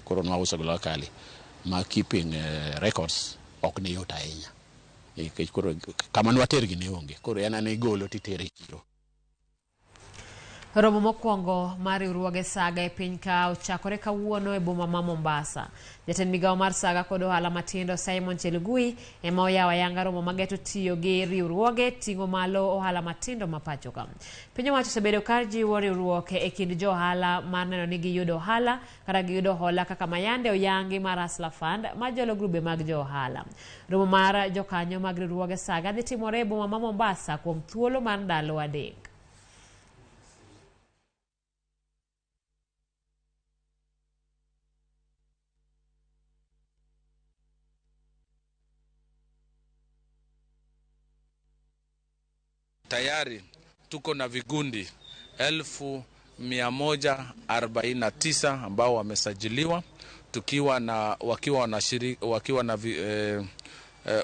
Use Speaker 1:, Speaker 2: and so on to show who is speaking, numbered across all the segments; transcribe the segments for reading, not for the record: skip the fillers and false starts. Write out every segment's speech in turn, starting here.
Speaker 1: koro nwauso gi locally ma keeping records ok ne yot ahinya. Koro kama nwatergi ne onge, koro en ane igolo titere chiro.
Speaker 2: Romo mokwongo mar riwruoge saga e piny ka ochakore kawuono e boma ma Mombasa. Jatend Migago mar saga kod ohala matindo Simon Chelugui ema oyawo ayanga romo mageto tiyo gi riwruoge ting'o malo ohala matindo ma pacho ka. Piny owacho osebedo ka jiwo riwruoge e kind jo ohala mar neno ni giyudo ohala kata giyudo hola kaka mayande oyangi mar Hustler Fund ma jolo grube mag jo ohala. Romo mar jokanyo mag riwruoge saga dhi timore e boma ma Mombasa kuom thuolo mar ndalo 3.
Speaker 3: Tayari tuko na vigundi 1149 ambao wamesajiliwa, wakiwa na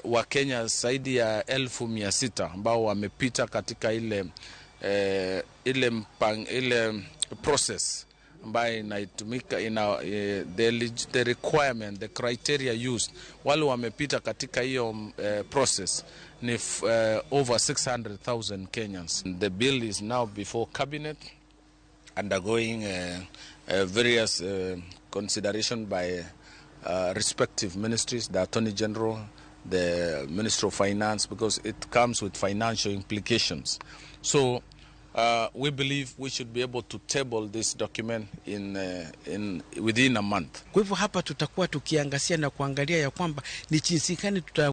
Speaker 3: Wakenya zaidi ya 1600 ambao wamepita katika ile process ambayo inaitumika the requirement, the criteria used. Wale wamepita katika hiyo process ni over 600,000 Kenyans. The bill is now before cabinet, undergoing various consideration by respective ministries, the Attorney General, the Minister of Finance, because it comes with financial implications. So we believe we should be able to table this document within a month.
Speaker 4: Kwa hivyo hapa tutakuwa tukiangazia na kuangalia ya kwamba ni jinsi gani